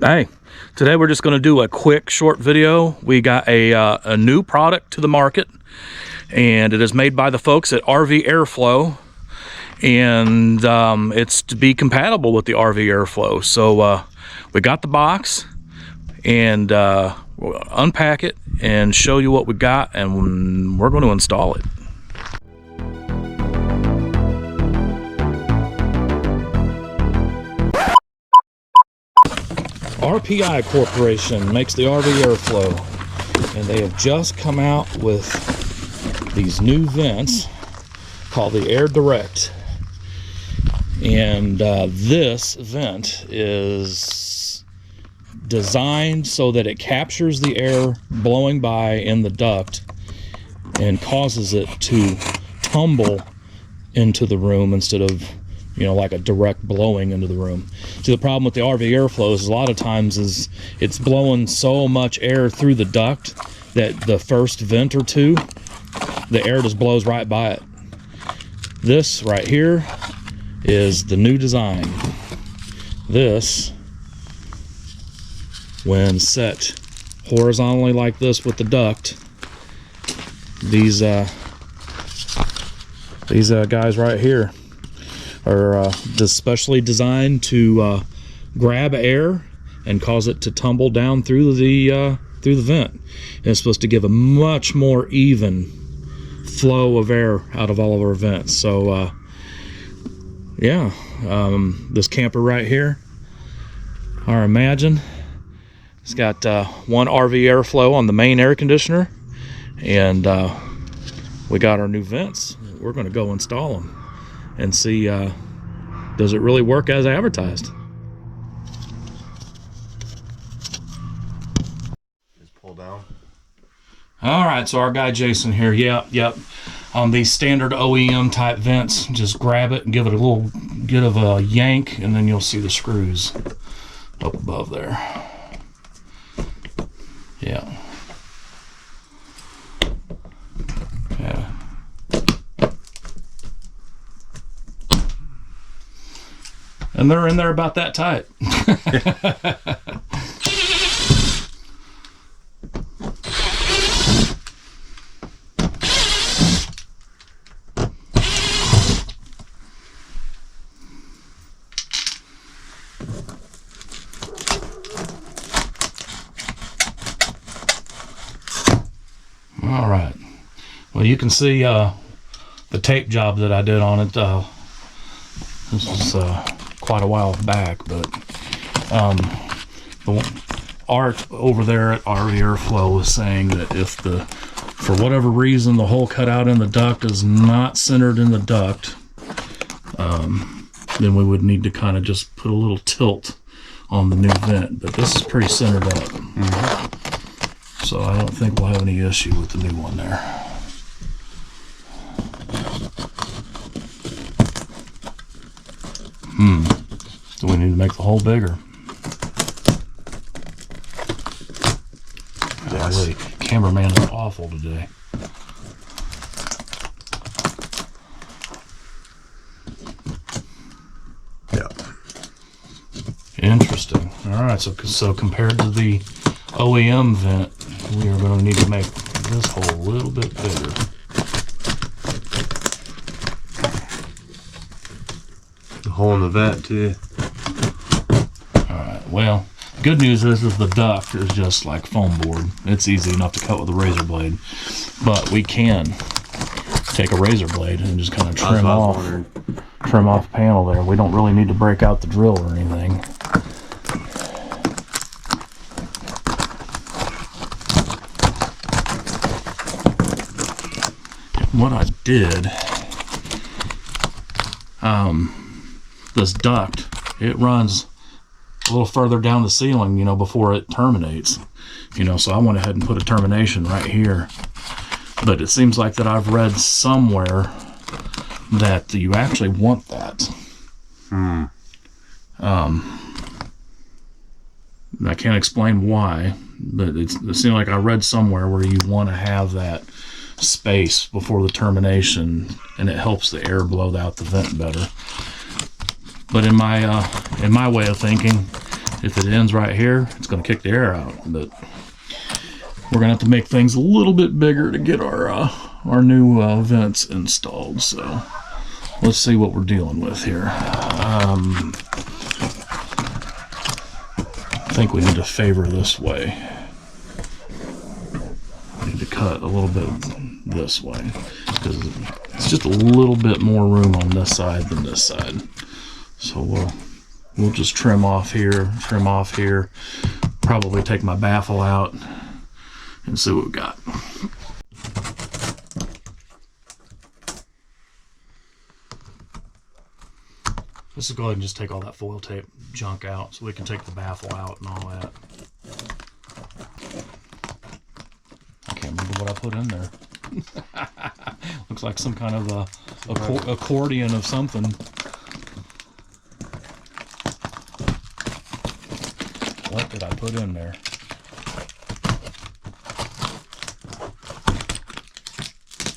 Hey, today we're just going to do a quick short video. We got a new product to the market, and it is made by the folks at RV Airflow, and it's to be compatible with the RV Airflow. So we got the box, and we'll unpack it and show you what we got, and we're going to install it. RPI Corporation makes the RV Airflow, and they have just come out with these new vents called the Air Direct. And this vent is designed so that it captures the air blowing by in the duct and causes it to tumble into the room instead of, you know, like a direct blowing into the room. See, the problem with the RV Airflow is a lot of times is it's blowing so much air through the duct that the first vent or two, the air just blows right by it. This right here is the new design. This, when set horizontally like this with the duct, these guys right here are specially designed to grab air and cause it to tumble down through the vent. And it's supposed to give a much more even flow of air out of all of our vents. So yeah, this camper right here, our Imagine, it's got one RV Airflow on the main air conditioner, and we got our new vents. We're going to go install them and see, does it really work as advertised? Just pull down. All right, so our guy Jason here, yep. On these standard OEM type vents, just grab it and give it a little bit of a yank, and then you'll see the screws up above there. Yeah. And they're in there about that tight. All right. Well, you can see the tape job that I did on it. This is quite a while back, but Art over there at RV Airflow was saying that if for whatever reason the hole cut out in the duct is not centered in the duct, then we would need to kind of just put a little tilt on the new vent, but this is pretty centered up. Mm-hmm. So I don't think we'll have any issue with the new one there. Do we need to make the hole bigger? Yes. Golly, cameraman is awful today. Yeah. Interesting. All right, so compared to the OEM vent, we are going to need to make this hole a little bit bigger. The hole in the vent too. Well, the good news is the duct is just like foam board. It's easy enough to cut with a razor blade, but we can take a razor blade and just kind of trim off the panel there. We don't really need to break out the drill or anything. What I did, this duct, it runs a little further down the ceiling, you know, before it terminates, you know, so I went ahead and put a termination right here. But it seems like that I've read somewhere that you actually want that. I can't explain why, but it seems like I read somewhere where you want to have that space before the termination, and it helps the air blow out the vent better. But in my way of thinking, If it ends right here, it's going to kick the air out. But we're going to have to make things a little bit bigger to get our new vents installed. So let's see what we're dealing with here. I think we need to favor this way. We need to cut a little bit this way because it's just a little bit more room on this side than this side. So we'll just trim off here, probably take my baffle out and see what we've got. Let's just go ahead and just take all that foil tape junk out so we can take the baffle out and all that. I can't remember what I put in there. Looks like some kind of a accordion of something. What did I put in there?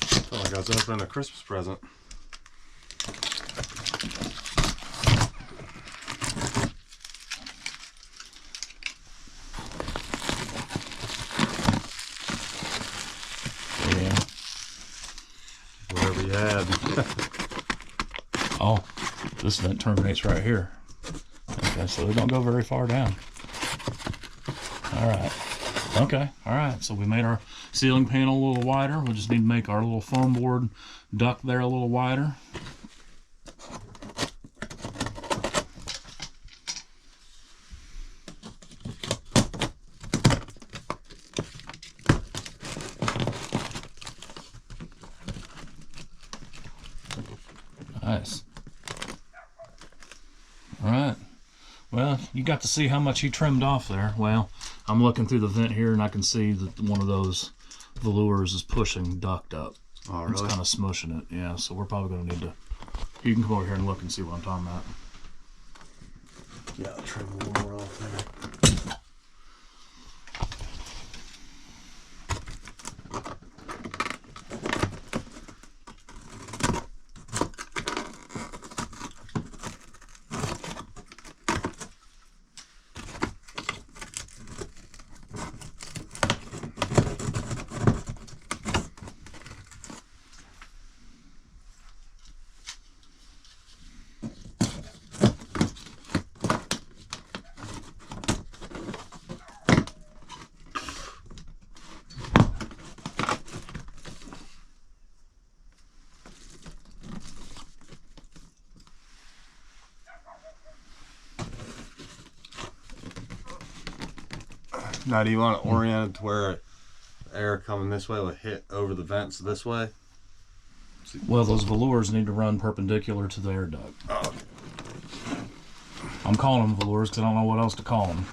I felt like I was opening a Christmas present. Yeah. Whatever you had. Oh, this vent terminates right here. Okay, so they don't go very far down. All right. Okay. All right. So we made our ceiling panel a little wider. We just need to make our little foam board duct there a little wider. Nice. All right. Well, you got to see how much he trimmed off there. Well, I'm looking through the vent here and I can see that one of those velours is pushing duct up. Oh, really? It's kind of smushing it. Yeah, so we're probably going to need to... You can come over here and look and see what I'm talking about. Yeah, I'll trim a little more off there. Now, do you want it oriented to where air coming this way will hit over the vents this way? Well, those velours need to run perpendicular to the air duct. Oh. I'm calling them velours because I don't know what else to call them.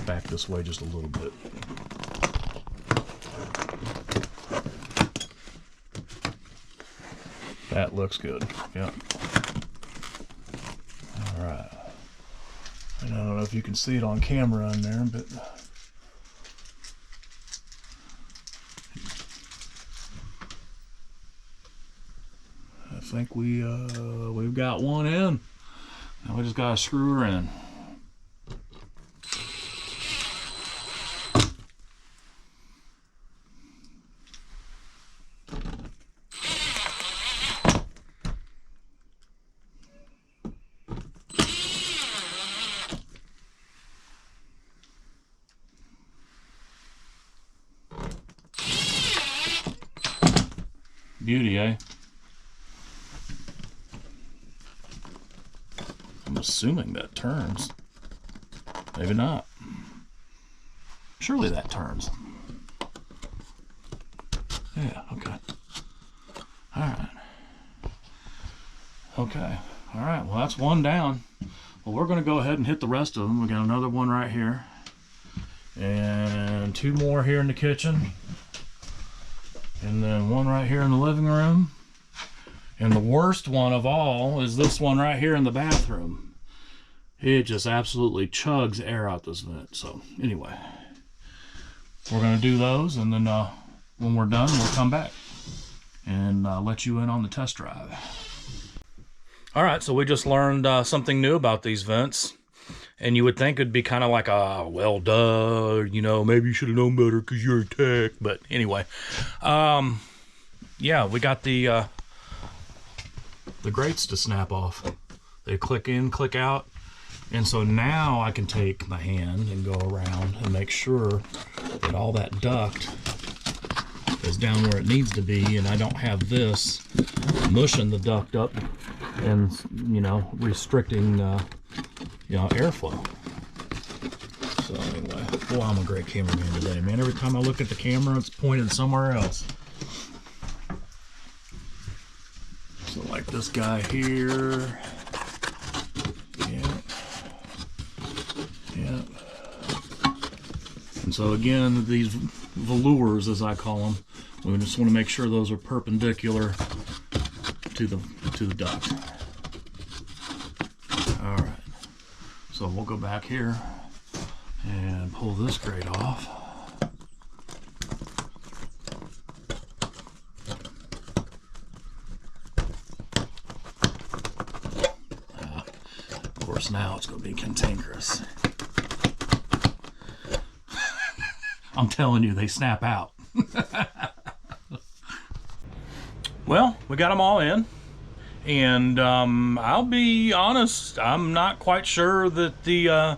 Back this way just a little bit. That looks good. Yep. All right. And I don't know if you can see it on camera in there, but I think we've got one in. Now we just gotta screw her in. Beauty, eh? I'm assuming that turns. Maybe not. Surely that turns. Yeah, okay. Alright. Okay. Alright, well that's one down. Well, we're going to go ahead and hit the rest of them. We got another one right here. And two more here in the kitchen. And then one right here in the living room. And the worst one of all is this one right here in the bathroom. It just absolutely chugs air out this vent. So anyway, we're going to do those, and then when we're done, we'll come back. and let you in on the test drive. All right, so we just learned something new about these vents. And you would think it'd be kind of like a, well, duh, you know, maybe you should have known better because you're a tech. But anyway, yeah, we got the grates to snap off. They click in, click out. And so now I can take my hand and go around and make sure that all that duct is down where it needs to be, and I don't have this mushing the duct up and, you know, restricting you know, airflow. So anyway, boy, I'm a great cameraman today, man. Every time I look at the camera, it's pointed somewhere else. So like this guy here. Yeah. Yeah. And so again, these velours, as I call them, we just want to make sure those are perpendicular to the duct. All right. So we'll go back here and pull this grate off. Of course, now it's going to be cantankerous. I'm telling you, they snap out. Well, we got them all in. And I'll be honest, I'm not quite sure that the,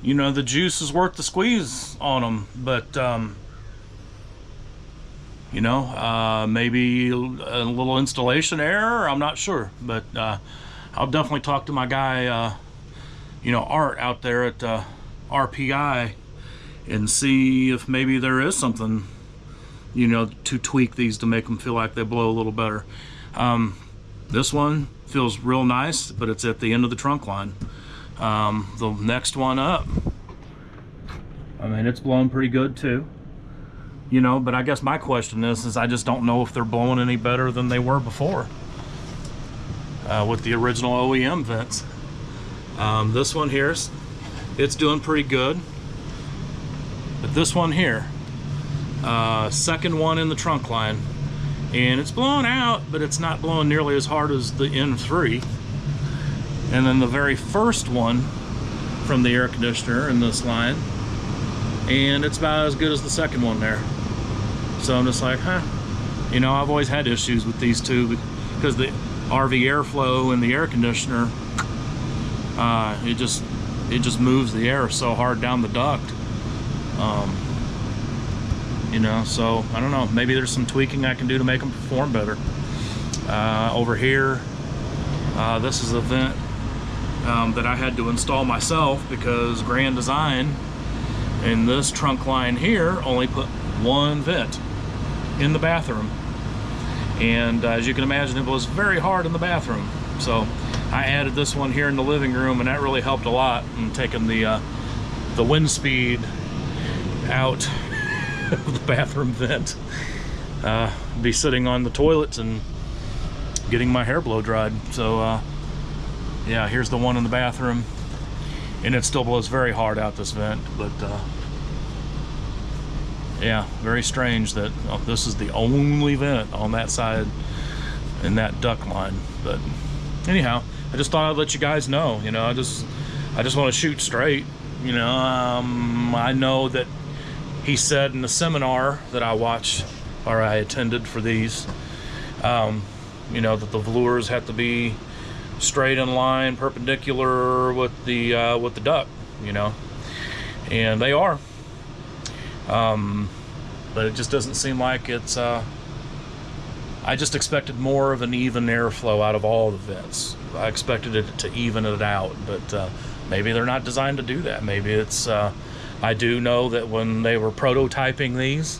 you know, the juice is worth the squeeze on them. But, you know, maybe a little installation error, I'm not sure. But I'll definitely talk to my guy, you know, Art out there at RPI and see if maybe there is something, you know, to tweak these to make them feel like they blow a little better. This one feels real nice, but it's at the end of the trunk line. The next one up, I mean, it's blowing pretty good too. You know, but I guess my question is I just don't know if they're blowing any better than they were before with the original OEM vents. This one here, it's doing pretty good. But this one here, second one in the trunk line, and it's blowing out, but it's not blowing nearly as hard as the N3. And then the very first one from the air conditioner in this line, and it's about as good as the second one there. So I'm just like, huh, you know, I've always had issues with these two because the RV airflow in the air conditioner, it just moves the air so hard down the duct. You know, so I don't know, maybe there's some tweaking I can do to make them perform better. Over here, this is a vent that I had to install myself because Grand Design in this trunk line here only put one vent in the bathroom, and as you can imagine, it was very hard in the bathroom. So I added this one here in the living room, and that really helped a lot in taking the wind speed out of the bathroom vent. Be sitting on the toilets and getting my hair blow dried. So yeah, here's the one in the bathroom, and it still blows very hard out this vent. But yeah, very strange that this is the only vent on that side in that duct line. But anyhow, I just thought I'd let you guys know. You know, I just want to shoot straight. You know, I know that he said in the seminar that I watched or I attended for these, you know, that the velours have to be straight in line, perpendicular with the duct, you know, and they are. But it just doesn't seem like it's. I just expected more of an even airflow out of all the vents. I expected it to even it out, but maybe they're not designed to do that. Maybe it's. I do know that when they were prototyping these,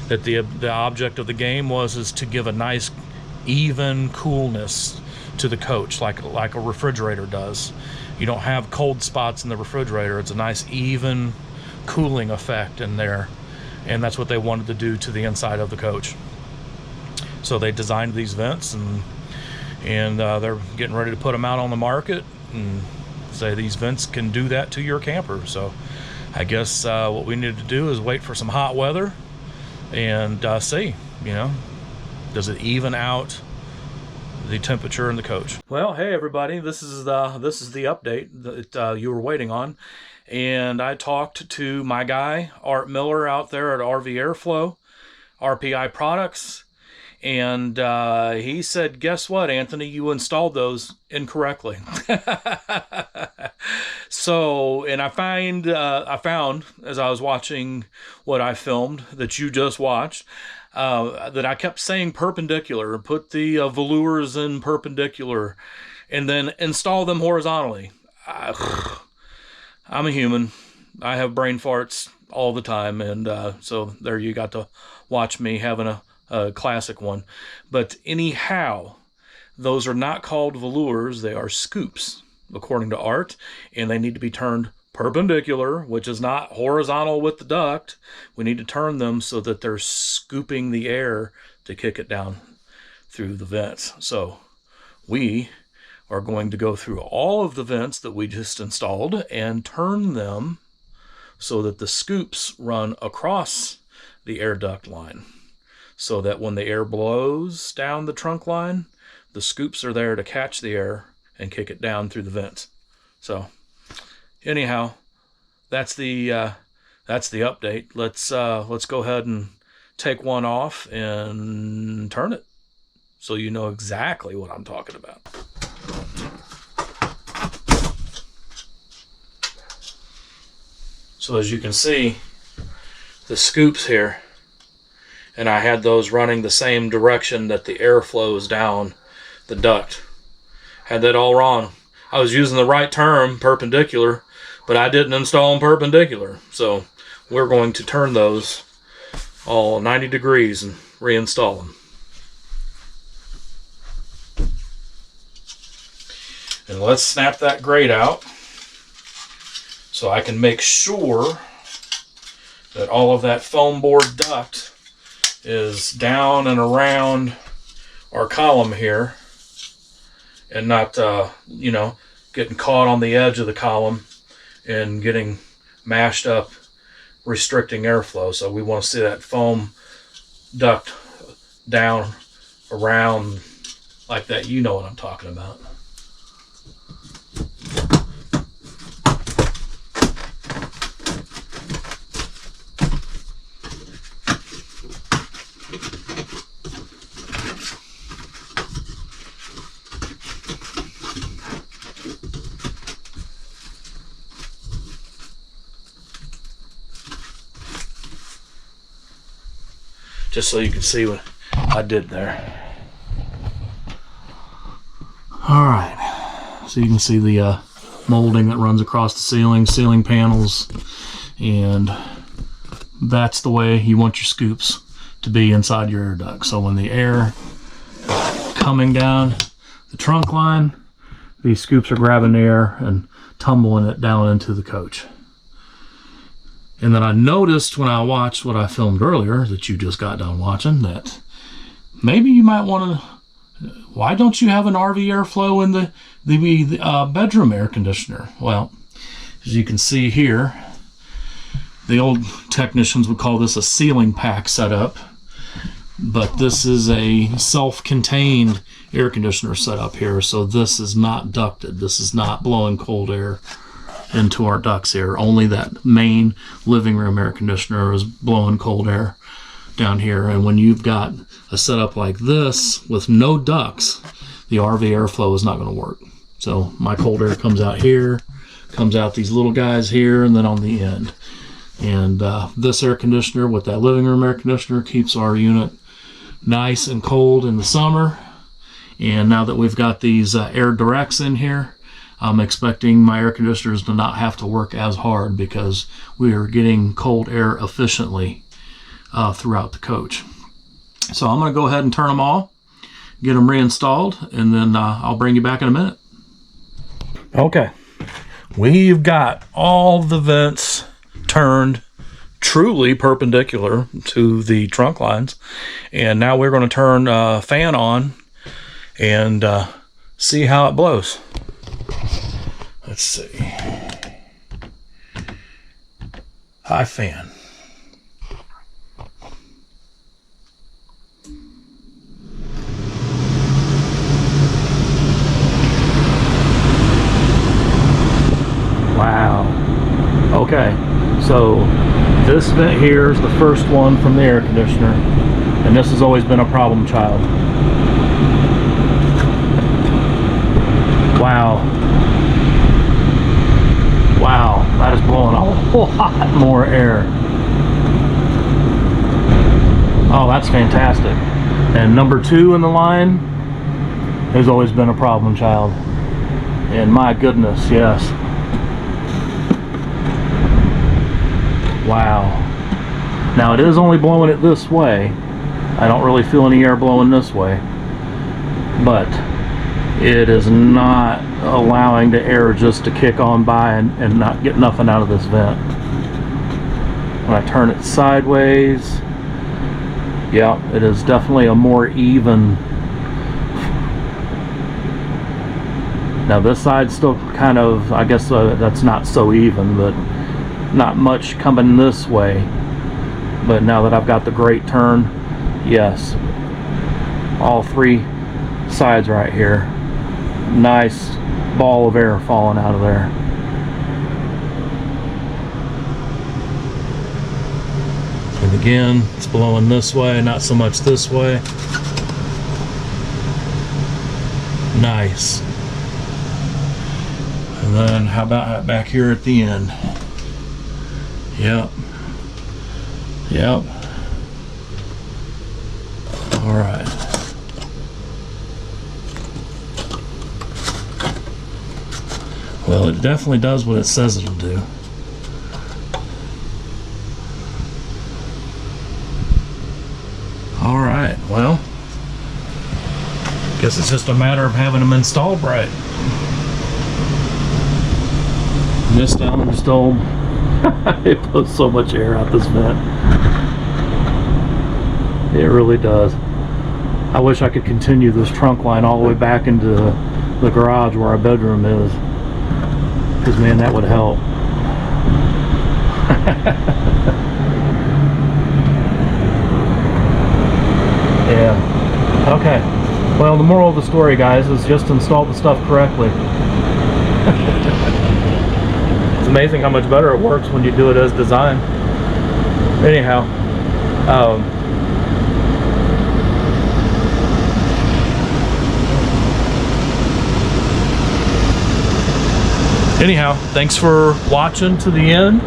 that the object of the game is to give a nice even coolness to the coach, like a refrigerator does. You don't have cold spots in the refrigerator. It's a nice even cooling effect in there, and that's what they wanted to do to the inside of the coach. So they designed these vents, and they're getting ready to put them out on the market and say these vents can do that to your camper. So I guess what we need to do is wait for some hot weather and see, you know, Does it even out the temperature in the coach? Well, hey everybody, this is the update that you were waiting on, and I talked to my guy Art Miller out there at RV Airflow, RPI Products, and he said, guess what, Anthony, you installed those incorrectly. So, and I found as I was watching what I filmed that you just watched, that I kept saying perpendicular, put the velours in perpendicular, and then install them horizontally. I'm a human. I have brain farts all the time, and so there you got to watch me having a classic one. But anyhow, those are not called velours, they are scoops, according to Art, and they need to be turned perpendicular, which is not horizontal with the duct. We need to turn them so that they're scooping the air to kick it down through the vents. So we are going to go through all of the vents that we just installed and turn them so that the scoops run across the air duct line, so that when the air blows down the trunk line, the scoops are there to catch the air and kick it down through the vents. So anyhow, that's the update. Let's go ahead and take one off and turn it so you know exactly what I'm talking about. So as you can see, the scoops here, and I had those running the same direction that the air flows down the duct. Had that all wrong. I was using the right term, perpendicular, but I didn't install them perpendicular. So we're going to turn those all 90 degrees and reinstall them. And let's snap that grate out so I can make sure that all of that foam board duct is down and around our column here, and not, getting caught on the edge of the column and getting mashed up, restricting airflow. So we want to see that foam duct down around like that. You know what I'm talking about. Just so you can see what I did there. All right, so you can see the molding that runs across the ceiling panels, and that's the way you want your scoops to be inside your air duct. So when the air is coming down the trunk line, these scoops are grabbing the air and tumbling it down into the coach. And then I noticed when I watched what I filmed earlier that you just got done watching, that maybe you might want to, why don't you have an RV airflow in the bedroom air conditioner? Well, as you can see here, the old technicians would call this a ceiling pack setup, but this is a self-contained air conditioner setup here. So this is not ducted. This is not blowing cold air into our ducts here. Only that main living room air conditioner is blowing cold air down here. And when you've got a setup like this with no ducts, the RV airflow is not going to work. So my cold air comes out here, comes out these little guys here, and then on the end. And this air conditioner with that living room air conditioner keeps our unit nice and cold in the summer. And now that we've got these air directs in here, I'm expecting my air conditioners to not have to work as hard because we are getting cold air efficiently throughout the coach. So I'm going to go ahead and turn them all, get them reinstalled, and then I'll bring you back in a minute. Okay, we've got all the vents turned truly perpendicular to the trunk lines, and now we're going to turn fan on and see how it blows. Let's see. High fan. This vent here is the first one from the air conditioner, and this has always been a problem child. Wow. Wow, that is blowing a whole lot more air. Oh, that's fantastic. And number 2 in the line has always been a problem child. And my goodness, yes. Wow. Now it is only blowing it this way. I don't really feel any air blowing this way. But it is not allowing the air just to kick on by and not get nothing out of this vent. When I turn it sideways, yeah, it is definitely a more even. Now this side's still kind of, I guess that's not so even, but not much coming this way. But now that I've got the great turn, yes, all 3 sides right here, nice ball of air falling out of there. And again, it's blowing this way, not so much this way. Nice. And then how about back here at the end? Yep. Yep. All right. Well, it definitely does what it says it'll do. All right, well, guess it's just a matter of having them installed right. This down still, it puts so much air out this vent. It really does. I wish I could continue this trunk line all the way back into the garage where our bedroom is. Because, man, that would help. Yeah. Okay. Well, the moral of the story, guys, is just install the stuff correctly. It's amazing how much better it works when you do it as designed. Anyhow. Anyhow, thanks for watching to the end,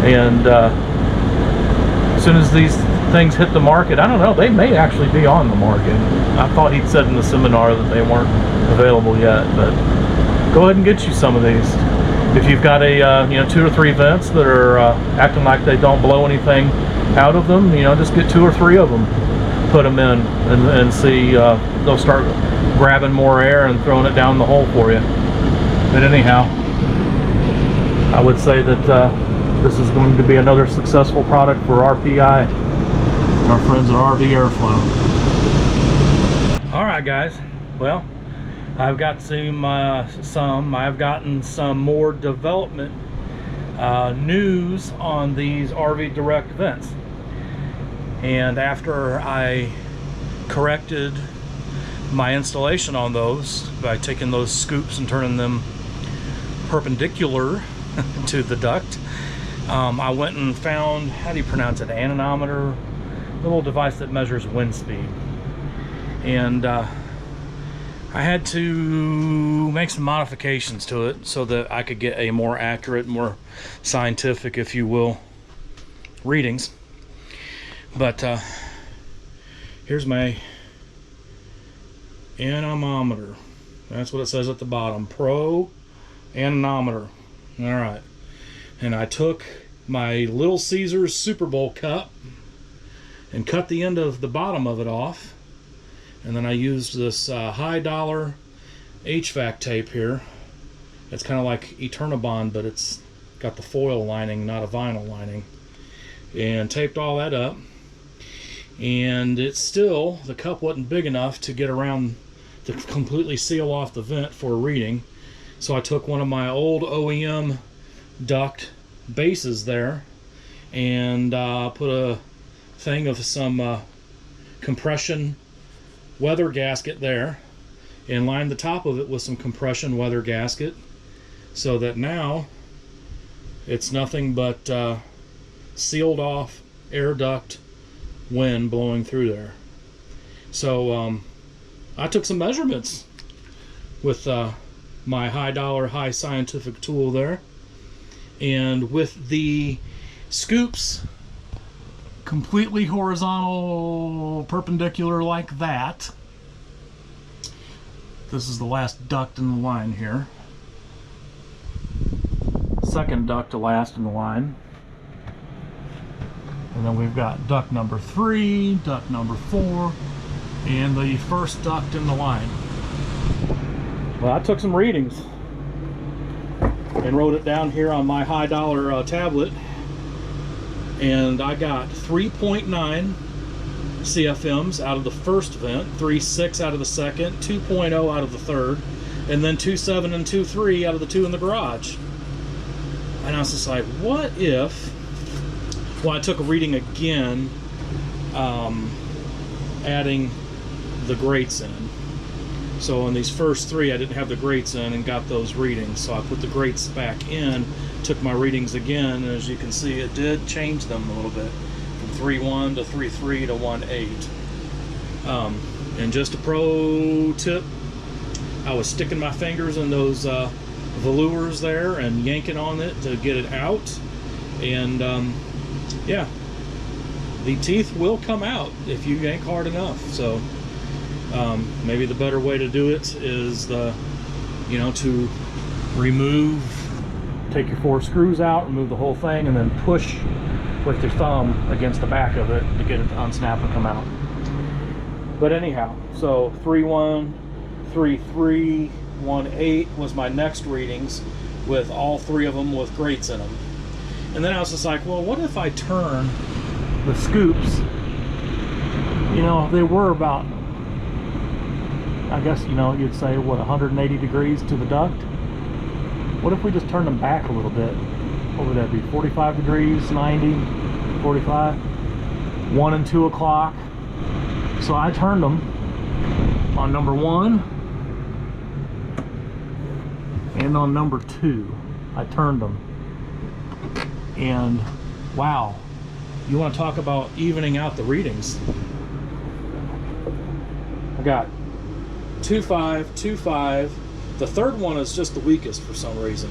and as soon as these things hit the market, I don't know, they may actually be on the market. I thought he'd said in the seminar that they weren't available yet, but go ahead and get you some of these. If you've got a 2 or 3 vents that are acting like they don't blow anything out of them, just get 2 or 3 of them, put them in, and see they'll start grabbing more air and throwing it down the hole for you. But anyhow, I would say that this is going to be another successful product for RPI, our friends at RV Airflow. All right, guys. Well, I've got I've gotten some more development news on these RV Direct vents, and after I corrected my installation on those by taking those scoops and turning them perpendicular to the duct, I went and found, how do you pronounce it, anemometer, a little device that measures wind speed, and I had to make some modifications to it so that I could get a more accurate, more scientific, if you will, readings. But here's my anemometer. That's what it says at the bottom, Pro anemometer. All right, and I took my Little Caesars Super Bowl cup and cut the end of the bottom of it off, and then I used this high dollar HVAC tape here. It's kind of like Eternabond, but it's got the foil lining, not a vinyl lining, and taped all that up. And it's still, the cup wasn't big enough to get around to completely seal off the vent for a reading. So I took one of my old OEM duct bases there and put a thing of some compression weather gasket there and lined the top of it with some compression weather gasket, so that now it's nothing but sealed off air duct wind blowing through there. So I took some measurements with my high scientific tool there, and with the scoops completely horizontal, perpendicular like that. This is the last duct in the line here. Second duct to last in the line. And then we've got duct number 3, duct number 4, and the first duct in the line. Well, I took some readings and wrote it down here on my high dollar tablet, and I got 3.9 CFMs out of the first vent, 3.6 out of the second, 2.0 out of the third, and then 2.7 and 2.3 out of the 2 in the garage. And I was just like, what if, well, I took a reading again, adding the grates in. So on these first 3, I didn't have the grates in and got those readings. So I put the grates back in, took my readings again, and as you can see, it did change them a little bit from 3.1 to 3.3 to 1.8. And just a pro tip, I was sticking my fingers in those velours there and yanking on it to get it out, and yeah, the teeth will come out if you yank hard enough. So maybe the better way to do it is to take your 4 screws out, remove the whole thing, and then push with your thumb against the back of it to get it to unsnap and come out. But anyhow, so 3.1, 3.3, 1.8 was my next readings, with all 3 of them with grates in them. And then I was just like, well, what if I turn the scoops, they were about, I guess, you'd say, what, 180 degrees to the duct? What if we just turned them back a little bit? What would that be, 45 degrees, 90, 45? 1 and 2 o'clock. So I turned them on number 1 and on number 2. I turned them. And wow, you want to talk about evening out the readings. I got 2.5, 2.5. The third one is just the weakest for some reason.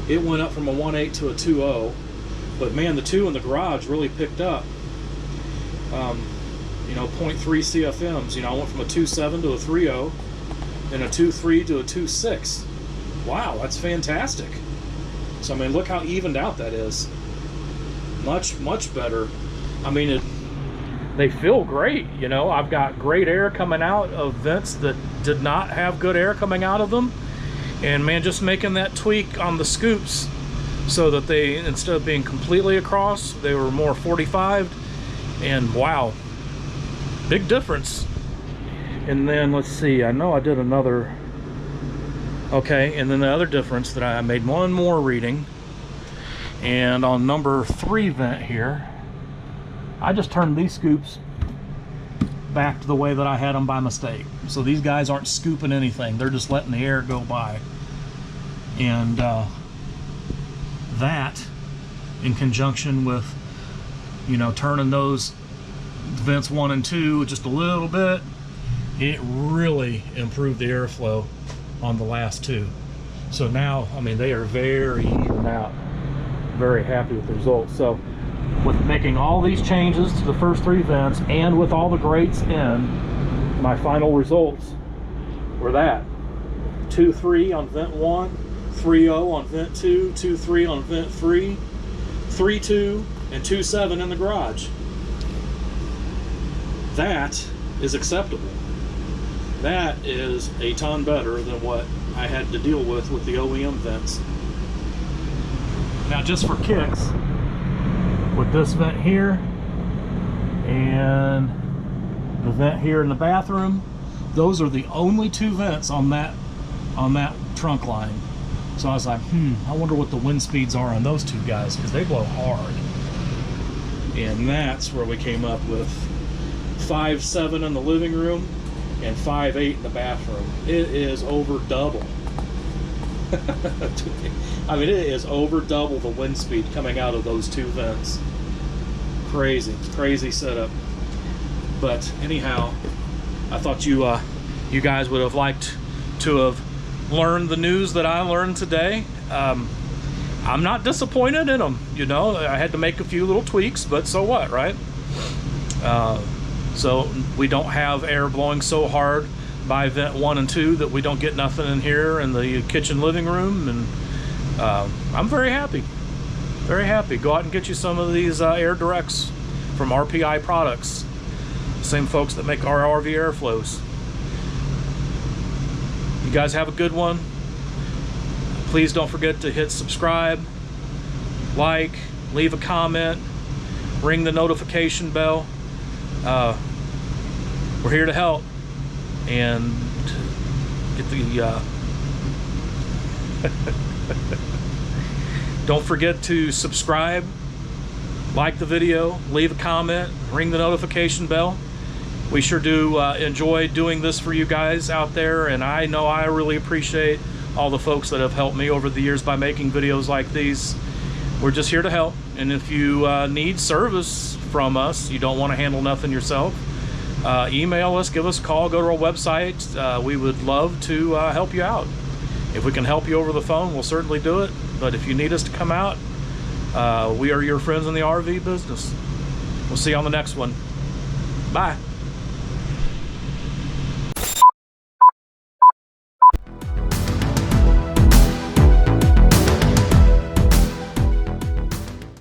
It went up from a 1.8 to a 2.0, but man, the 2 in the garage really picked up. 0.3 CFMs. I went from a 2.7 to a 3.0, and a 2.3 to a 2.6. Wow, that's fantastic. So I mean, look how evened out that is. Much better. I mean, they feel great. I've got great air coming out of vents that did not have good air coming out of them, and man, just making that tweak on the scoops so that they, instead of being completely across, they were more 45, and wow, big difference. And then let's see, I know I did another, okay, and then the other difference that I made one more reading, and on number 3 vent here, I just turned these scoops back to the way that I had them by mistake. So these guys aren't scooping anything, they're just letting the air go by. And that, in conjunction with, turning those vents 1 and 2 just a little bit, it really improved the airflow on the last 2. So now, I mean, they are very even out. Very happy with the results. So with making all these changes to the first 3 vents and with all the grates in, my final results were that 2.3 on vent 1, 3.0 on vent 2, 2.3 on vent 3, 3.2 and 2.7 in the garage. That is acceptable. That is a ton better than what I had to deal with the OEM vents. Now, just for kicks, with this vent here and the vent here in the bathroom, those are the only 2 vents on that trunk line. So I was like, I wonder what the wind speeds are on those 2 guys, because they blow hard. And that's where we came up with 5.7 in the living room and 5.8 in the bathroom. It is over double. I mean, it is over double the wind speed coming out of those 2 vents. Crazy setup. But anyhow, I thought you guys would have liked to have learned the news that I learned today. I'm not disappointed in them. You know, I had to make a few little tweaks, but so what, right? So we don't have air blowing so hard by vent 1 and 2 that we don't get nothing in here in the kitchen living room, and I'm very happy. Very happy. Go out and get you some of these air directs from RPI products. Same folks that make our RV airflows. You guys have a good one. Please don't forget to hit subscribe, like, leave a comment, ring the notification bell. We're here to help and get the don't forget to subscribe, like the video, leave a comment, ring the notification bell. We sure do enjoy doing this for you guys out there, and I know I really appreciate all the folks that have helped me over the years by making videos like these. We're just here to help, and if you need service from us, you don't want to handle nothing yourself, email us, give us a call, go to our website. We would love to help you out. If we can help you over the phone, we'll certainly do it. But if you need us to come out, we are your friends in the RV business. We'll see you on the next one. Bye.